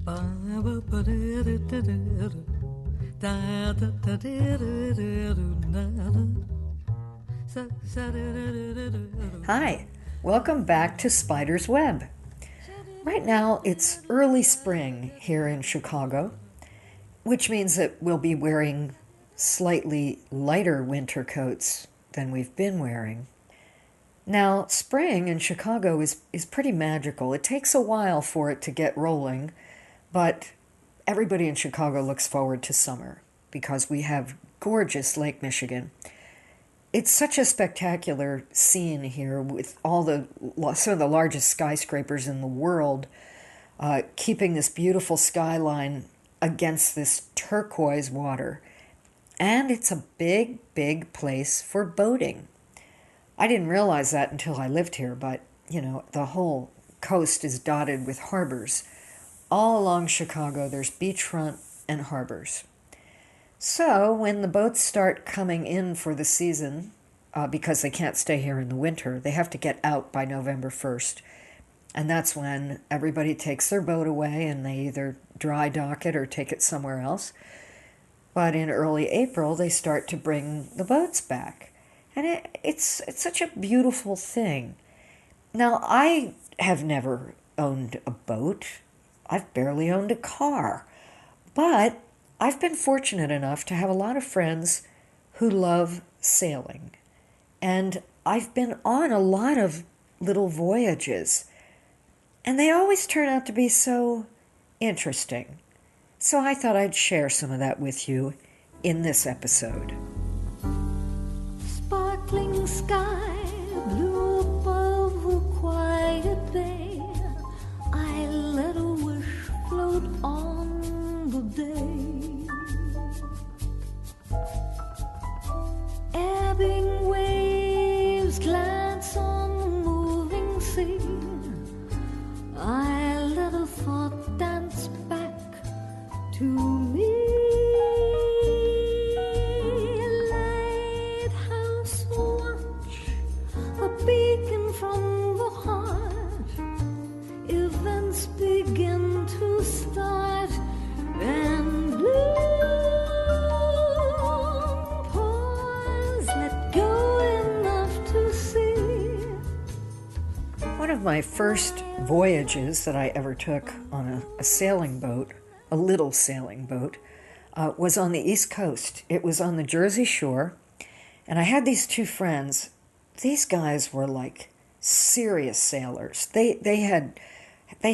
Hi, welcome back to Spider's Web. Right now it's early spring here in Chicago, which means that we'll be wearing slightly lighter winter coats than we've been wearing. Now, spring in Chicago is pretty magical. It takes a while for it to get rolling, but everybody in Chicago looks forward to summer because we have gorgeous Lake Michigan. It's such a spectacular scene here with some of the largest skyscrapers in the world, keeping this beautiful skyline against this turquoise water. And it's a big, big place for boating. I didn't realize that until I lived here, but, the whole coast is dotted with harbors. All along Chicago, there's beachfront and harbors. So when the boats start coming in for the season, because they can't stay here in the winter, they have to get out by November 1st. And that's when everybody takes their boat away and they either dry dock it or take it somewhere else. But in early April, they start to bring the boats back. And it's such a beautiful thing. Now, I have never owned a boat. I've barely owned a car. But I've been fortunate enough to have a lot of friends who love sailing. And I've been on a lot of little voyages. And they always turn out to be so interesting. So I thought I'd share some of that with you in this episode. Sparkling sky, blue above a quiet bay. I let a wish float on the day. Ebbing waves glance on the moving sea. I let a thought dance back to me. Lighthouse watch, a beacon from the heart. Events begin to start and bloom. Pause, let go enough to see. One of my first voyages that I ever took on a sailing boat, a little sailing boat, was on the East Coast. It was on the Jersey Shore, and I had these two friends. These guys were like serious sailors. They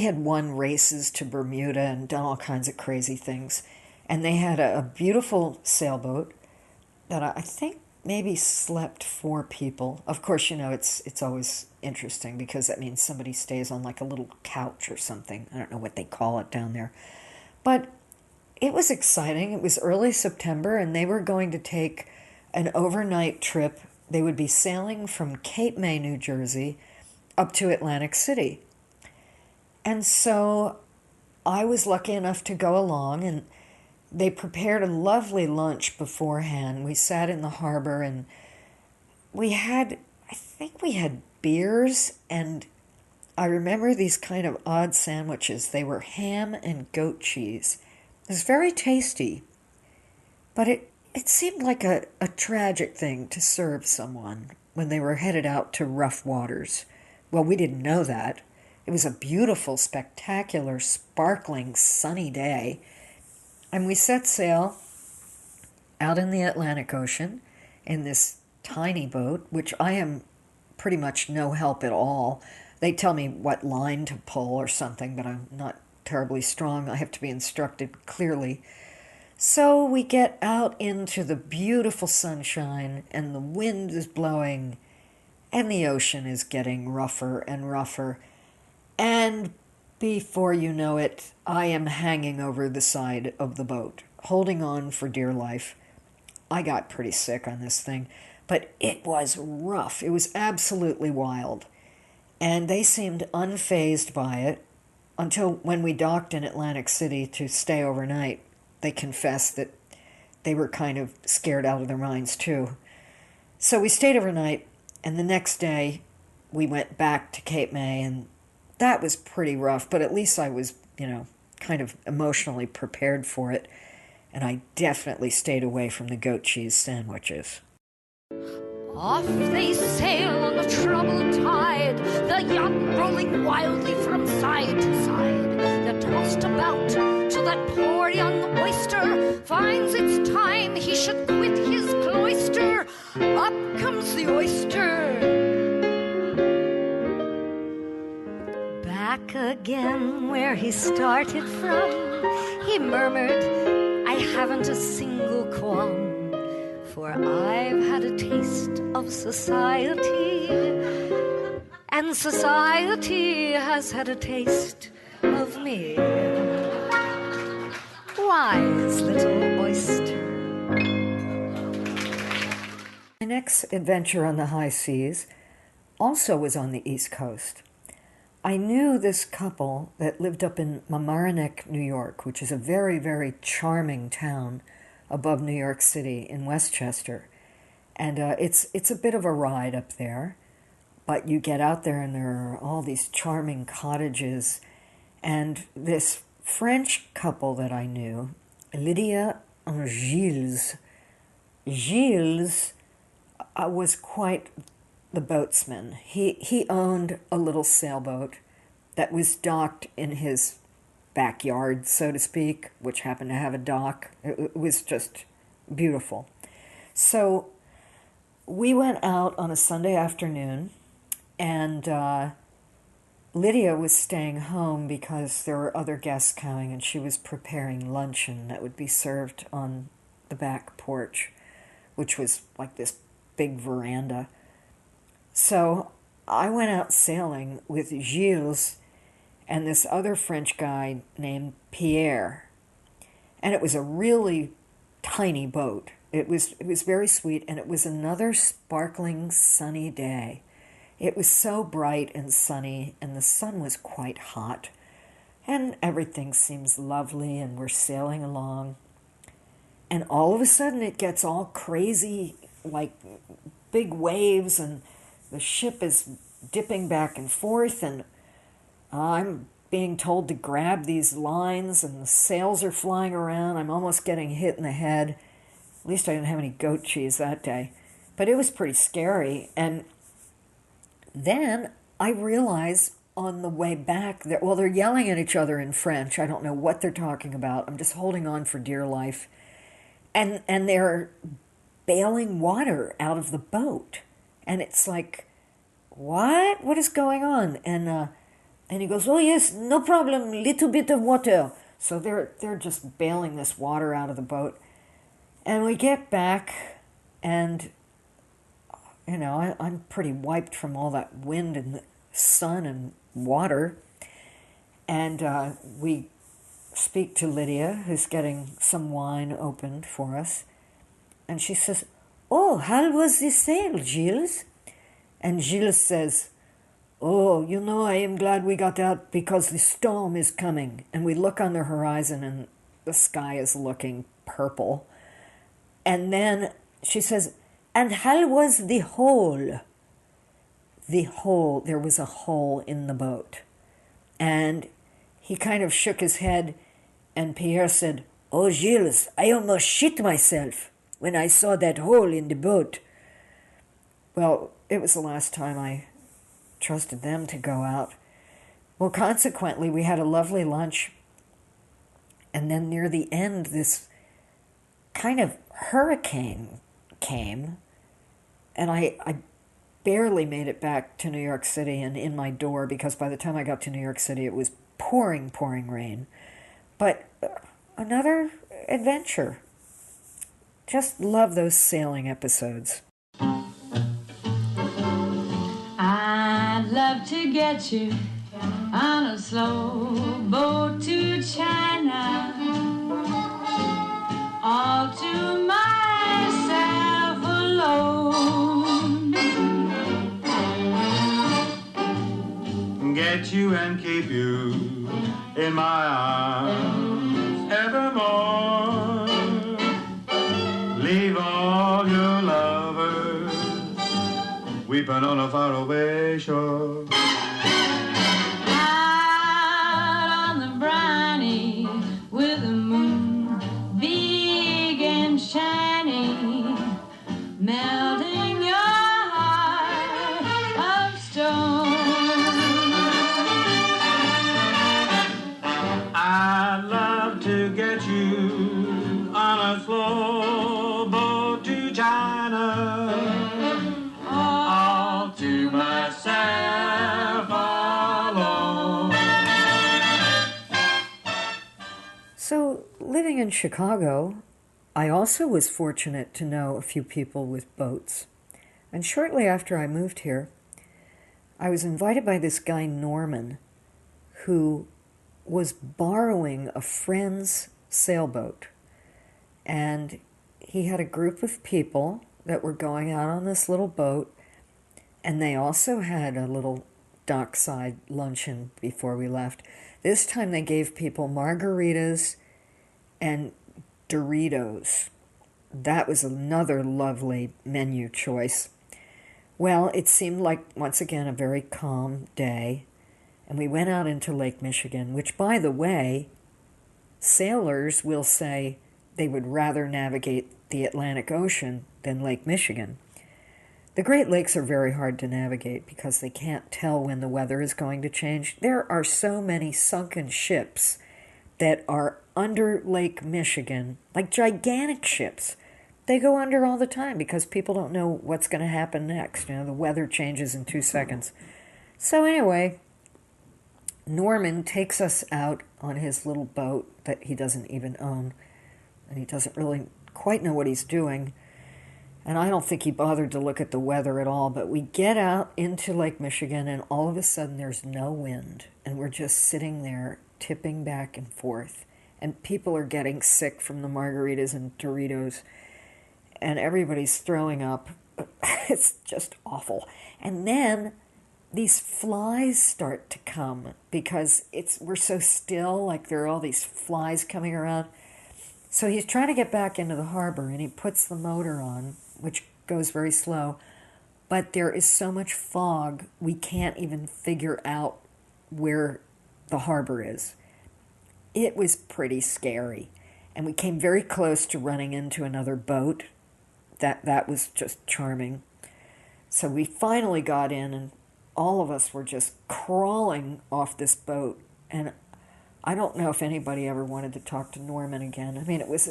had won races to Bermuda and done all kinds of crazy things, and they had a beautiful sailboat that I think maybe slept 4 people. Of course, it's always interesting because that means somebody stays on like a little couch or something. I don't know what they call it down there. But it was exciting. It was early September, and they were going to take an overnight trip. They would be sailing from Cape May, New Jersey, up to Atlantic City. And so I was lucky enough to go along, and they prepared a lovely lunch beforehand. We sat in the harbor, and I think we had beers, and I remember these kind of odd sandwiches. They were ham and goat cheese. It was very tasty, but it seemed like a tragic thing to serve someone when they were headed out to rough waters. Well, we didn't know that. It was a beautiful, spectacular, sparkling, sunny day. And we set sail out in the Atlantic Ocean in this tiny boat, which I am pretty much no help at all. They tell me what line to pull or something, but I'm not terribly strong. I have to be instructed clearly. So we get out into the beautiful sunshine, and the wind is blowing, and the ocean is getting rougher and rougher. And before you know it, I am hanging over the side of the boat, holding on for dear life. I got pretty sick on this thing, but it was rough. It was absolutely wild. And they seemed unfazed by it until when we docked in Atlantic City to stay overnight. They confessed that they were kind of scared out of their minds too. So we stayed overnight, and the next day we went back to Cape May, and that was pretty rough, but at least I was, kind of emotionally prepared for it, and I definitely stayed away from the goat cheese sandwiches. Off they sail on the troubled tide, the yacht rolling wildly from side to side. They're tossed about till that poor young oyster finds it's time he should quit his cloister. Up comes the oyster. Back again where he started from, he murmured, I haven't a single qualm, for I've had a taste of society, and society has had a taste of me. Wise little oyster. My next adventure on the high seas also was on the East Coast. I knew this couple that lived up in Mamaroneck, New York, which is a very, very charming town above New York City in Westchester. And it's a bit of a ride up there, but you get out there and there are all these charming cottages. And this French couple that I knew, Lydia and Gilles, was quite the boatsman. He owned a little sailboat that was docked in his backyard, so to speak, which happened to have a dock. It was just beautiful. So we went out on a Sunday afternoon, and Lydia was staying home because there were other guests coming, and she was preparing luncheon that would be served on the back porch, which was like this big veranda. So I went out sailing with Gilles and this other French guy named Pierre. And it was a really tiny boat. It was very sweet, and it was another sparkling sunny day. It was so bright and sunny, and the sun was quite hot, and everything seems lovely, and we're sailing along. And all of a sudden it gets all crazy, like big waves, and the ship is dipping back and forth, and I'm being told to grab these lines, and the sails are flying around. I'm almost getting hit in the head. At least I didn't have any goat cheese that day. But it was pretty scary. And then I realized on the way back that, well, they're yelling at each other in French. I don't know what they're talking about. I'm just holding on for dear life. And they're bailing water out of the boat. And it's like, what? What is going on? And he goes, oh, yes, no problem, little bit of water. So they're just bailing this water out of the boat. And we get back, and, you know, I'm pretty wiped from all that wind and the sun and water. And we speak to Lydia, who's getting some wine opened for us. And she says, oh, how was the sail, Gilles? And Gilles says, oh, you know, I am glad we got out because the storm is coming. And we look on the horizon and the sky is looking purple. And then she says, and how was the hole? The hole, there was a hole in the boat. And he kind of shook his head, and Pierre said, oh, Gilles, I almost shit myself when I saw that hole in the boat. Well, it was the last time I trusted them to go out. Well, consequently, we had a lovely lunch, and then near the end, this kind of hurricane came, and I barely made it back to New York City and in my door, because by the time I got to New York City, it was pouring rain. But another adventure. Just love those sailing episodes. I'd love to get you on a slow boat to China, all to myself alone. Get you and keep you in my arms evermore. Leave all your lovers weeping on a faraway shore. Out on the briny living in Chicago, I also was fortunate to know a few people with boats. And shortly after I moved here, I was invited by this guy, Norman, who was borrowing a friend's sailboat. And he had a group of people that were going out on this little boat, and they also had a little dockside luncheon before we left. This time they gave people margaritas and Doritos. That was another lovely menu choice. Well, it seemed like, once again, a very calm day, and we went out into Lake Michigan, which, by the way, sailors will say they would rather navigate the Atlantic Ocean than Lake Michigan. The Great Lakes are very hard to navigate because they can't tell when the weather is going to change. There are so many sunken ships that are under Lake Michigan, like gigantic ships. They go under all the time because people don't know what's going to happen next. The weather changes in 2 seconds. So anyway, Norman takes us out on his little boat that he doesn't even own, and he doesn't really quite know what he's doing. And I don't think he bothered to look at the weather at all, but we get out into Lake Michigan, and all of a sudden there's no wind, and we're just sitting there tipping back and forth, and people are getting sick from the margaritas and Doritos, and everybody's throwing up. It's just awful. And then these flies start to come because we're so still, like there are all these flies coming around. So he's trying to get back into the harbor, and he puts the motor on, which goes very slow. But there is so much fog, we can't even figure out where the harbor is. It was pretty scary. And we came very close to running into another boat. That was just charming. So we finally got in, and all of us were just crawling off this boat. And I don't know if anybody ever wanted to talk to Norman again. I mean, it was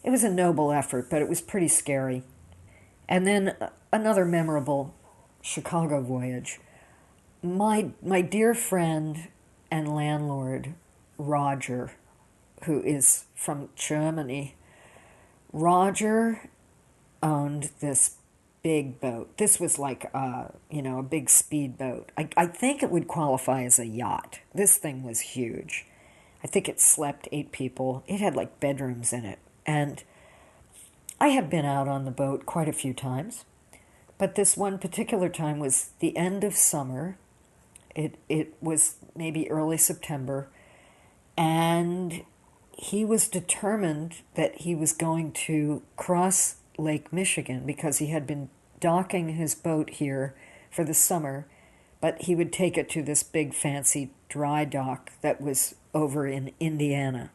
a noble effort, but it was pretty scary. And then another memorable Chicago voyage. My dear friend and landlord, Roger, who is from Germany, Roger owned this big boat. This was like a big speedboat. I think it would qualify as a yacht. This thing was huge. I think it slept 8 people. It had like bedrooms in it. And I have been out on the boat quite a few times, but this one particular time was the end of summer. It was maybe early September, and he was determined that he was going to cross Lake Michigan because he had been docking his boat here for the summer, but he would take it to this big fancy dry dock that was over in Indiana.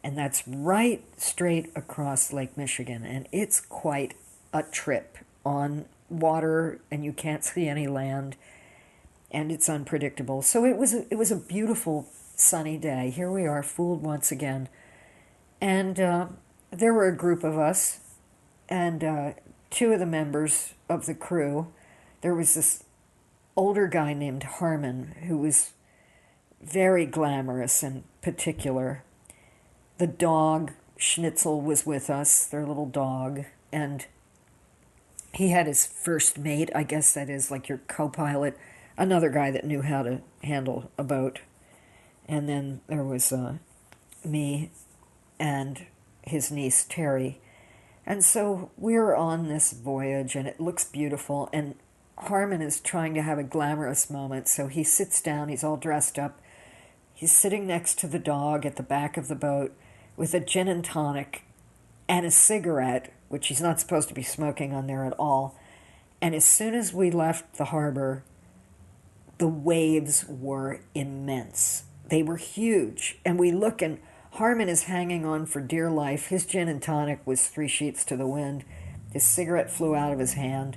And that's right straight across Lake Michigan, and it's quite a trip on water, and you can't see any land, and it's unpredictable. So it was a beautiful sunny day. Here we are, fooled once again. And there were a group of us, and 2 of the members of the crew. There was this older guy named Harmon who was very glamorous and particular. The dog, Schnitzel, was with us, their little dog, and he had his first mate, I guess that is like your co-pilot, another guy that knew how to handle a boat. And then there was me and his niece, Terry. And so we're on this voyage, and it looks beautiful, and Harmon is trying to have a glamorous moment, so he sits down, he's all dressed up. He's sitting next to the dog at the back of the boat with a gin and tonic and a cigarette, which he's not supposed to be smoking on there at all. And as soon as we left the harbor, the waves were immense. They were huge. And we look, and Harmon is hanging on for dear life. His gin and tonic was 3 sheets to the wind. His cigarette flew out of his hand.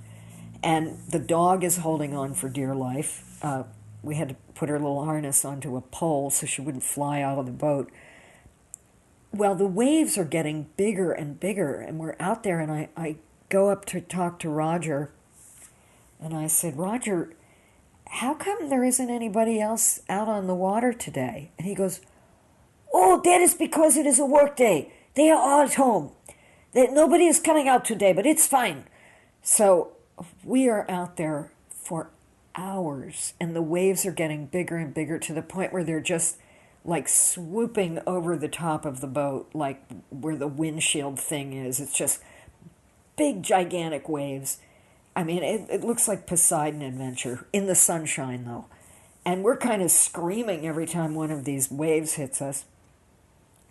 And the dog is holding on for dear life. We had to put her little harness onto a pole so she wouldn't fly out of the boat. Well, the waves are getting bigger and bigger, and we're out there, and I go up to talk to Roger, and I said, Roger, how come there isn't anybody else out on the water today? And he goes, "Oh, that is because it is a work day. They are all at home. Nobody is coming out today, but it's fine." So we are out there for hours, and the waves are getting bigger and bigger to the point where they're just like swooping over the top of the boat, like where the windshield thing is. It's just big, gigantic waves. I mean, it looks like Poseidon Adventure in the sunshine, though. And we're kind of screaming every time one of these waves hits us.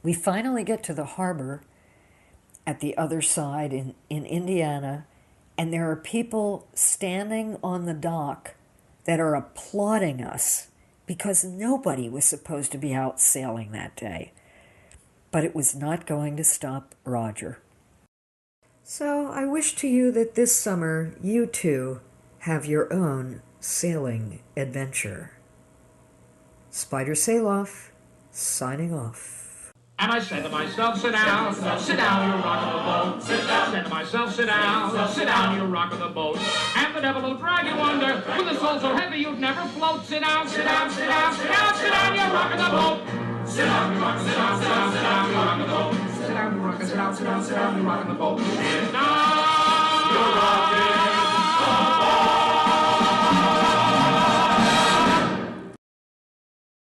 We finally get to the harbor at the other side in Indiana, and there are people standing on the dock that are applauding us because nobody was supposed to be out sailing that day. But it was not going to stop Roger. So I wish to you that this summer you too have your own sailing adventure. Spider Sail-Off, signing off. And I said to myself, sit down, you rock of the boat. Sit down. I said to myself, sit down, you rock of the boat. And the devil will drag you under, with a soul so heavy you'd never float. Sit down, you rock of the boat. Sit down, you rock of the boat. Sit down, you rock of the boat. Sit down, you rock of the boat. Sit down, you rock of the boat.